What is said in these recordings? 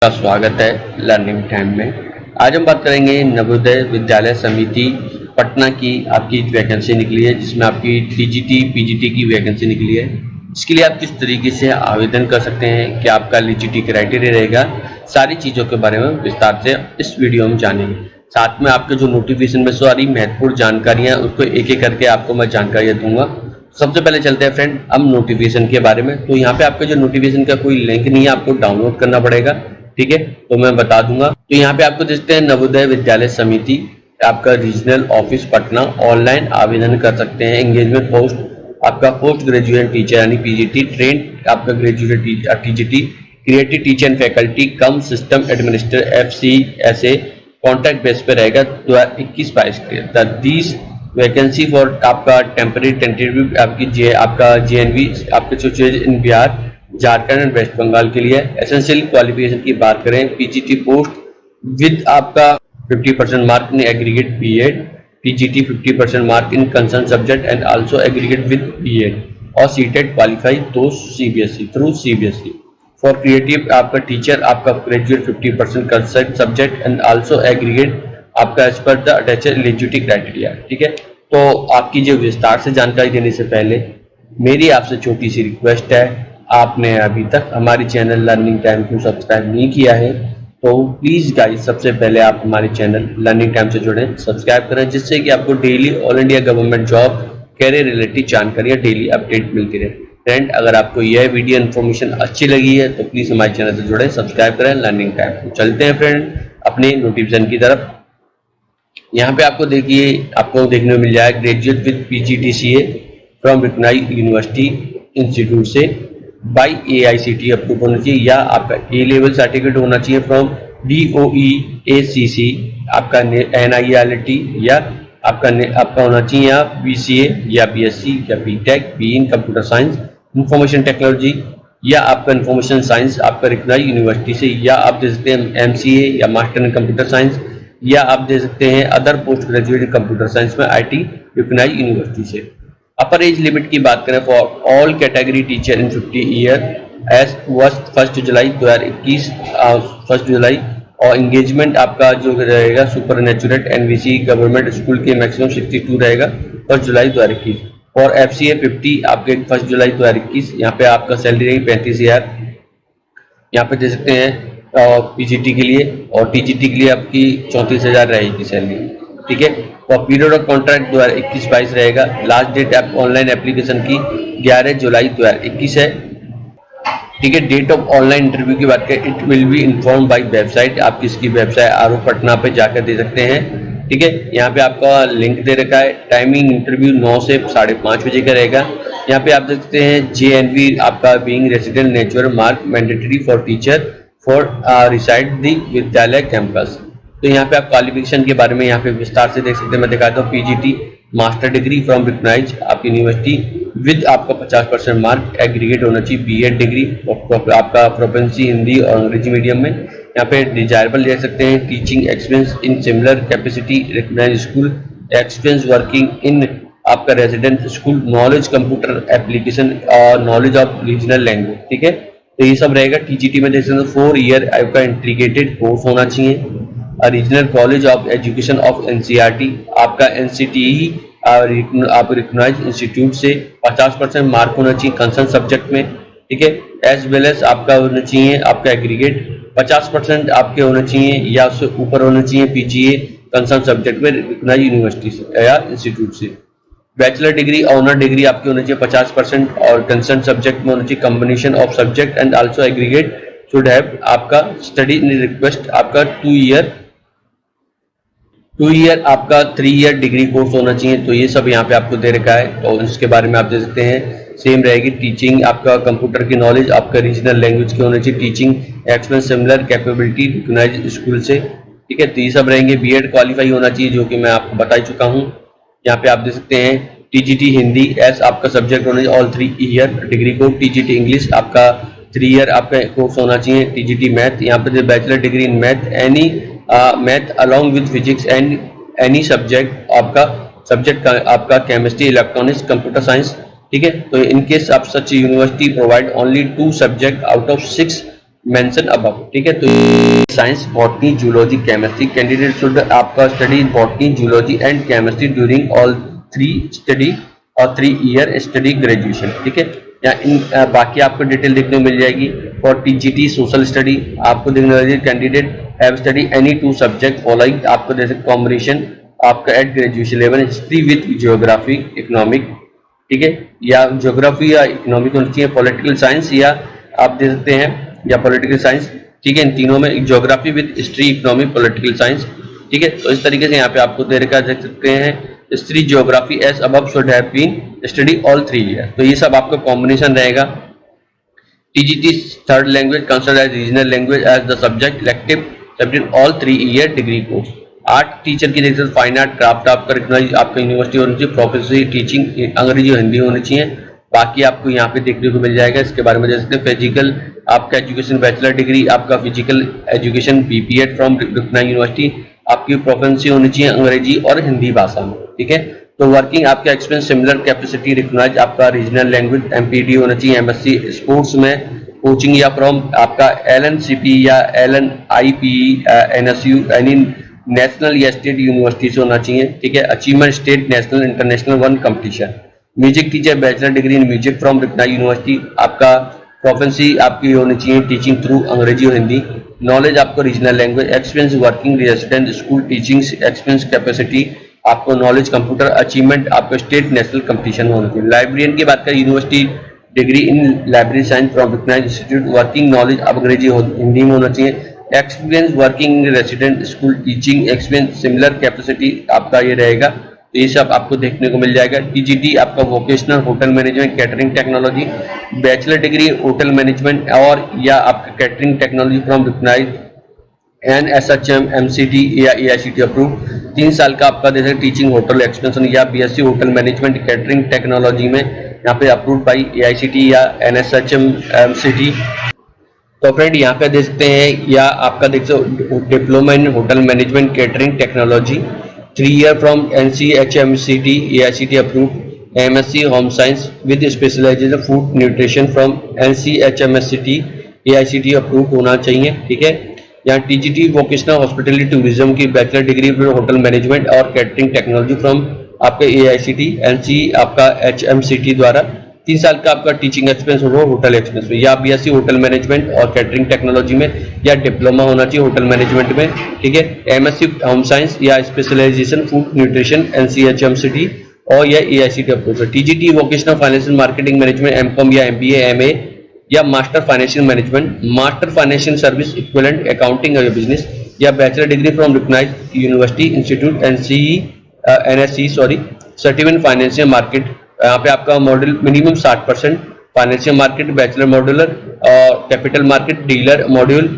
का स्वागत है लर्निंग टाइम में। आज हम बात करेंगे नवोदय विद्यालय समिति पटना की आपकी वैकेंसी निकली है, जिसमें आपकी टीजीटी पीजीटी की वैकेंसी निकली है। इसके लिए आप किस तरीके से आवेदन कर सकते हैं, क्या आपका एलिजिबिलिटी क्राइटेरिया रहेगा, सारी चीज़ों के बारे में विस्तार से इस वीडियो में जानेंगे। साथ में आपके जो नोटिफिकेशन में सारी महत्वपूर्ण जानकारियाँ उसको एक एक करके आपको मैं जानकारियाँ दूंगा। सबसे पहले चलते हैं फ्रेंड हम नोटिफिकेशन के बारे में। तो यहाँ पे आपके जो नोटिफिकेशन का कोई लिंक नहीं है, आपको डाउनलोड करना पड़ेगा, ठीक है। तो मैं बता दूंगा। तो यहाँ पे आपको देखते हैं नवोदय विद्यालय समिति आपका रीजनल ऑफिस पटना, ऑनलाइन आवेदन कर सकते हैं। एंगेजमेंट पोस्ट आपका पोस्ट ग्रेजुएट टीचर यानी पीजीटी, ट्रेंड आपका graduate TGT, creative teacher and faculty cum system administrator FCSA contract base पे रहेगा 2021-22 के। दीज वैकेंसी फॉर आपका टेम्परेरी टेंटेटिव आपका JNV आपके situation in Bihar, Jharkhand and West Bengal के लिए। एसेंशियल क्वालिफिकेशन की बात करें, पीजीटी पोस्ट विद आपका 50% mark in aggregate BEd, TGT 50% mark in concern subject and also aggregate with BEd और सीटेट क्वालिफाई तो CBSE through CBSE। For creative आपका टीचर आपका graduate 50% concern subject and also aggregate आपका as per the attached eligibility criteria, ठीक है। तो आपकी जो विस्तार से जानकारी देने से पहले मेरी आपसे छोटी सी रिक्वेस्ट है, आपने अभी तक हमारे चैनल लर्निंग टाइम को सब्सक्राइब नहीं किया है तो प्लीज गाइस सबसे पहले आप हमारे चैनल लर्निंग टाइम से जुड़ें, सब्सक्राइब करें, जिससे कि आपको daily all India government job career related जानकारियां डेली अपडेट मिलती रहे। फ्रेंड, अगर आपको यह वीडियो इन्फॉर्मेशन अच्छी लगी है तो प्लीज हमारे चैनल से जुड़ें, सब्सक्राइब करें लर्निंग टाइम को। चलते हैं फ्रेंड अपने नोटिफिकेशन की तरफ। यहाँ पे आपको देखने को मिल जाएगा graduate with PGDCA from recognised university institute से बाई AICTE अप्रूव होना चाहिए, या आपका A लेवल सर्टिफिकेट होना चाहिए फ्रॉम DOE-ACC, आपका NILT, या आपका होना चाहिए या BCA या BSc या BTech be in computer science information technology, या आपका इंफॉर्मेशन साइंस आपका रिकॉग्नाइज्ड यूनिवर्सिटी से, या आप दे सकते हैं MCA या मास्टर इन कंप्यूटर साइंस, या आप दे सकते हैं other post graduate computer science में IT रिकॉग्नाइज्ड यूनिवर्सिटी से। अपर एज लिमिट की बात करें for all category teacher in 50 year age was 1 July 2021 1 जुलाई, और एंगेजमेंट आपका जो रहेगा super natural NVC government school के मैक्सिमम 62 रहेगा 1 जुलाई 2021। और FCA 50 आपके 1 जुलाई 2021, यहाँ पे आपका सैलरी रहेगी 35,000, यहाँ पे दे सकते हैं PGT के लिए, और TGT के लिए आपकी 34,000 रहेगी सैलरी, ठीक है। और पीरियड ऑफ कॉन्ट्रैक्ट 2021-22 रहेगा। लास्ट डेट आप ऑनलाइन एप्लीकेशन की 11 जुलाई 2021 है, ठीक है। डेट ऑफ ऑनलाइन इंटरव्यू की बात करें, it will be inform bye website, आप किसकी वेबसाइट RO पटना पे जाकर दे सकते हैं, ठीक है। यहाँ पे आपका लिंक दे रखा है। टाइमिंग इंटरव्यू 9 से 5:30 बजे का रहेगा। यहाँ पे आप देख सकते हैं JNV आपका being resident natural mark mandatory for teacher for reside the विद्यालय कैंपस। तो यहाँ पे आप क्वालिफिकेशन के बारे में यहाँ पे विस्तार से देख सकते हैं। मैं दिखाता हूँ PGT master degree from recognised आपकी यूनिवर्सिटी विद आपका 50% मार्क, एग्रीगेट होना चाहिए BEd डिग्री, आपका प्रोफेंसी हिंदी और अंग्रेजी मीडियम में। यहाँ पे डिजायरेबल ले सकते हैं teaching experience in similar capacity recognised school, experience working in आपका resident school, knowledge computer application और नॉलेज ऑफ रीजनल लैंग्वेज, ठीक है। तो ये सब रहेगा। TGT में देख सकते हैं 4 ईयर आपका इंटीग्रेटेड कोर्स होना चाहिए। Regional college of education of NCERT आपका NCTE आप रिकॉग्नाइज्ड इंस्टीट्यूट से 50% मार्क होना चाहिए कंसर्न सब्जेक्ट में, ठीक है। एज वेल एज आपका होना चाहिए आपका एग्रीगेट 50% आपके होना चाहिए या उससे ऊपर होना चाहिए PGA कंसर्न सब्जेक्ट में रिकॉग्नाइज्ड यूनिवर्सिटी से या इंस्टीट्यूट से। बैचलर डिग्री ऑनर डिग्री आपकी होनी चाहिए 50% और कंसर्न सब्जेक्ट में होना चाहिए combination of subject and also aggregate should have आपका स्टडी इन रिक्वेस्ट आपका 2 ईयर आपका 3 ईयर डिग्री कोर्स होना चाहिए। तो ये सब यहाँ पे आपको दे रखा है, तो इसके बारे में आप दे सकते हैं। सेम रहेगी टीचिंग आपका कंप्यूटर की नॉलेज आपका रीजनल लैंग्वेज की होनी चाहिए, teaching experience similar capability recognised school से, ठीक है। तो ये सब रहेंगे। BEd क्वालिफाई होना चाहिए जो कि मैं आपको बता चुका हूँ। यहाँ पे आप दे सकते हैं TGT हिंदी एस आपका सब्जेक्ट होना चाहिए ऑल 3 ईयर डिग्री को, TGT इंग्लिश आपका 3 ईयर आपका कोर्स होना चाहिए, TGT मैथ यहाँ पे bachelor degree in math any math along with physics and any subject आपका केमिस्ट्री इलेक्ट्रॉनिक्स कंप्यूटर साइंस, ठीक है। तो इन केस आप such university provide only 2 subject out of 6 mention above, ठीक है। तो science, botany, zoology, chemistry candidate should आपका study botany, zoology and chemistry during all 3 study graduation, ठीक है। या इन बाकी आपको डिटेल देखने को मिल जाएगी। फॉर टीजीटी सोशल स्टडी आपको देखने को मिलेगी candidate have study any 2 subject following, आपको जैसे कॉम्बिनेशन आपका at graduation level history with geography economic, ठीक है, या ज्योग्राफी या इकोनॉमिक होनी चाहिए, पॉलिटिकल साइंस या आप दे सकते हैं या पॉलिटिकल साइंस, ठीक है। इन तीनों में geography with history economic political science, ठीक है। तो इस तरीके से यहाँ पे आपको दे रखा देख सकते हैं history geography as above should have been study all 3 year. तो ये सब आपका कॉम्बिनेशन रहेगा। TGT third language considered as regional language as the subject elective subject all 3 year degree course. Art teacher की देखते फाइन आर्ट क्राफ्ट आपका recognise आपका university होनी चाहिए, प्रोफेसरी टीचिंग अंग्रेजी और हिंदी होनी चाहिए। बाकी आपको यहाँ पे देखने को मिल जाएगा इसके बारे में, जैसे फिजिकल आपका एजुकेशन बैचलर डिग्री आपका physical education BPEd from recognised university, आपकी प्रोफेंसी होनी चाहिए अंग्रेजी और हिंदी भाषा में, ठीक है। तो वर्किंग आपका एक्सपीरियंस सिमिलर कैपेसिटी रिकॉग्नाइज आपका रीजनल लैंग्वेज एमपीडी होना चाहिए, एमएससी स्पोर्ट्स में कोचिंग या फ्रॉम आपका एलएनसीपी या एलएनआईपी एनएसयू एनी नेशनल या स्टेट यूनिवर्सिटी से होना चाहिए, ठीक है। Achievement state national international one competition. Music teacher bachelor degree in music from recognised university, आपका प्रोफेंसी आपकी होनी चाहिए टीचिंग थ्रू अंग्रेजी और हिंदी। नॉलेज आपको regional language, experience working resident school teaching experience capacity आपको नॉलेज कंप्यूटर, अचीवमेंट आपको state national competition होना चाहिए। लाइब्रेरियन की बात करें university degree in library science from recognised institute, working knowledge अंग्रेजी हिंदी में होना चाहिए। Experience working resident school teaching experience similar capacity आपका ये रहेगा। तो ये सब आपको देखने को मिल जाएगा। टीजीटी आपका vocational hotel management catering technology, bachelor degree hotel management और या आपका catering technology from recognised NSHM MCT या AICTE अप्रूव। 3 साल का आपका जैसे टीचिंग होटल एक्सटेंशन या BSc hotel management catering technology में यहाँ पे अप्रूव बाई AICTE या NSHM MCT। तो फ्रेंड यहाँ पे देख सकते हैं या आपका देख सकते diploma in hotel management catering technology 3 year from NCHMCT AICTE approve, MSc home science with specialisation food nutrition from NCHMCT AICTE approve होना चाहिए, ठीक है। यहाँ टीजीटी वोकेशनल हॉस्पिटलिटी टूरिज्म की बैचलर डिग्री होटल मैनेजमेंट और कैटरिंग टेक्नोलॉजी फ्रॉम आपके AICTE NC आपका HMCT द्वारा 3 साल का आपका टीचिंग एक्सपीरियंस हो होटल एक्सपीरियंस में, या बीएससी होटल मैनेजमेंट और कैटरिंग टेक्नोलॉजी में या डिप्लोमा होना चाहिए होटल मैनेजमेंट में, ठीक है। MSc होम साइंस या स्पेशलाइजेशन फूड न्यूट्रिशन NCHMCT और या AICTE approve. TGT vocational financial marketing management MCOM या MBA MA या master financial management, master financial service equivalent accounting और बिजनेस या bachelor degree from recognised university institute NSE certificate financial market. यहाँ पे आपका model minimum 60% financial market bachelor modular और capital market dealer module.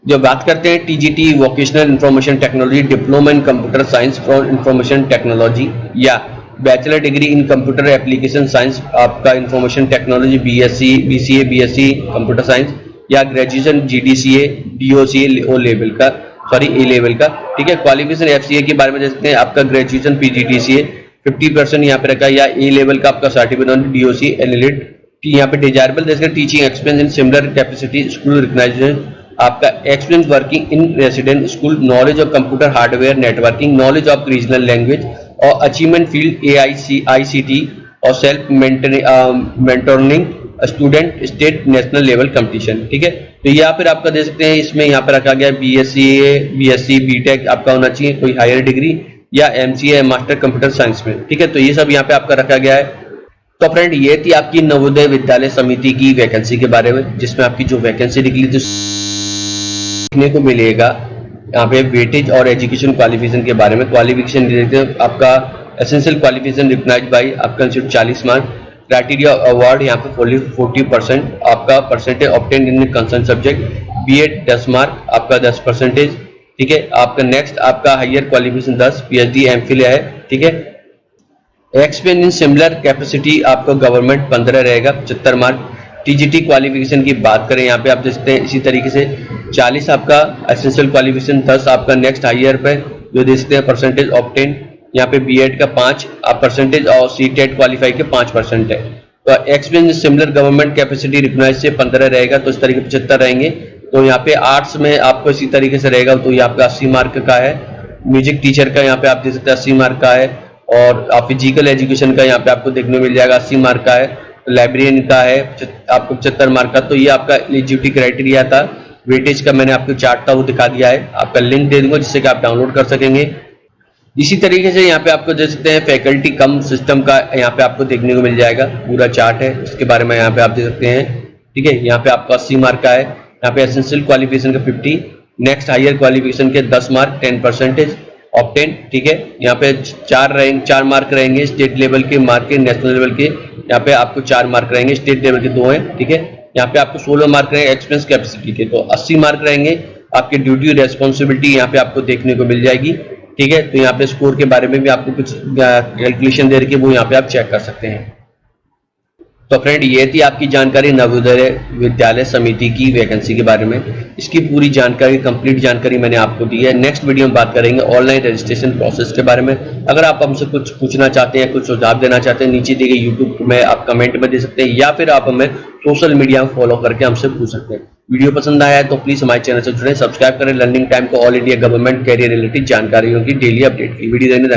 जो बात करते हैं TGT vocational information technology diploma in computer science from information technology या bachelor degree in computer application science आपका information technology BCA BSc computer science या graduation GDCA DOCA O level का A level का, ठीक है। क्वालिफिकेशन FCA के बारे में देखते हैं आपका ग्रेजुएशन PGDCA 50% यहाँ पे रखा या A लेवल का आपका सर्टिफिकेट DOC एलिट। यहाँ पे डिजायरेबल जैसे teaching experience in similar capacity school recognition आपका experience working in resident school, knowledge of computer hardware networking, knowledge of regional language और अचीवमेंट फील्ड AICTE और self mentoring student state national level competition, ठीक है। तो यहाँ पर आपका दे सकते हैं इसमें यहाँ पर रखा गया BSc BTech आपका होना चाहिए कोई हायर डिग्री या MCA मास्टर कंप्यूटर साइंस में, ठीक है। तो ये सब यहाँ पे आपका रखा गया है। तो फ्रेंड ये थी आपकी नवोदय विद्यालय समिति की वैकेंसी के बारे में, जिसमें आपकी जो वैकेंसी निकली थी देखने को मिलेगा यहाँ पे वेटेज और एजुकेशन क्वालिफिकेशन के बारे में। क्वालिफिकेशन देखते हैं आपका एसेंशियल क्वालिफिकेशन रिकॉग्नाइज्ड बाय आपका इंस्टीट्यूट 40 मार्क, क्राइटेरिया अवार्ड यहाँ पे 40% आपका परसेंटेज ऑब्टेन इन कंसर्न सब्जेक्ट, B.Ed 10 मार्क आपका 10%, ठीक है। आपका नेक्स्ट आपका हायर क्वालिफिकेशन 10 PhD MPhil है, ठीक है। एक्सपीरियंस इन सिमिलर कैपेसिटी आपका गवर्नमेंट 15 रहेगा 75 मार्क। टीजीटी क्वालिफिकेशन की बात करें यहाँ पे आप देखते हैं इसी तरीके से 40 आपका एसेंशियल क्वालिफिकेशन 10 आपका नेक्स्ट हायर पे जो देखते हैं परसेंटेज ऑब्टेन यहाँ पे B.Ed का 5 आप परसेंटेज और C.TET क्वालिफाई के 5% है। तो experience similar government capacity recognise से 15 रहेगा, तो इस तरीके 75 रहेंगे। तो यहाँ पे आर्ट्स में आपको इसी तरीके से रहेगा, तो ये आपका 80 मार्क का है। म्यूजिक टीचर का यहाँ पे आप देख सकते हैं 80 मार्क का है, और आप फिजिकल एजुकेशन का यहाँ पे आपको देखने को मिल जाएगा 80 मार्क का है। लाइब्रेरियन का है आपको 75 मार्क का। तो ये आपका एलिजिबिलिटी क्राइटेरिया था। वेटेज का मैंने आपको चार्ट था वो दिखा दिया है, आपका लिंक दे दूंगा जिससे कि आप डाउनलोड कर सकेंगे। इसी तरीके से यहाँ पे आपको देख सकते हैं फैकल्टी कम सिस्टम का यहाँ पे आपको देखने को मिल जाएगा, पूरा चार्ट है इसके बारे में यहाँ पे आप देख सकते हैं। ठीक है, यहाँ पे आपका 80 मार्क का है। यहाँ पे एसेंशियल क्वालिफिकेशन का 50, नेक्स्ट हायर क्वालिफिकेशन के 10 मार्क 10% ऑब्टेन। ठीक है, यहाँ पे 4 मार्क रहेंगे स्टेट लेवल के मार्क के, नेशनल लेवल के यहाँ पे आपको 4 मार्क रहेंगे, स्टेट लेवल के 2 हैं। ठीक है, यहाँ पे आपको 16 मार्क रहेंगे एक्सपीरियंस कैपेसिटी के, तो 80 मार्क रहेंगे। आपके ड्यूटी रेस्पॉन्सिबिलिटी यहाँ पे आपको देखने को मिल जाएगी। ठीक है, तो यहाँ पे स्कोर के बारे में भी आपको कुछ कैलकुलेशन दे रखी है, वो यहाँ पे आप चेक कर सकते हैं। तो फ्रेंड, ये थी आपकी जानकारी नवोदय विद्यालय समिति की वैकेंसी के बारे में। इसकी पूरी जानकारी, कंप्लीट जानकारी मैंने आपको दी है। नेक्स्ट वीडियो में बात करेंगे ऑनलाइन रजिस्ट्रेशन प्रोसेस के बारे में। अगर आप हमसे कुछ पूछना चाहते हैं, कुछ सुझाव देना चाहते हैं, नीचे दिए गए यूट्यूब में आप कमेंट में दे सकते हैं, या फिर आप हमें सोशल मीडिया में फॉलो करके हमसे पूछ सकते हैं। वीडियो पसंद आया है तो प्लीज हमारे चैनल से जुड़ें, सब्सक्राइब करें। लर्निंग टाइम को all India government career related जानकारियों की डेली अपडेट की वीडियो देने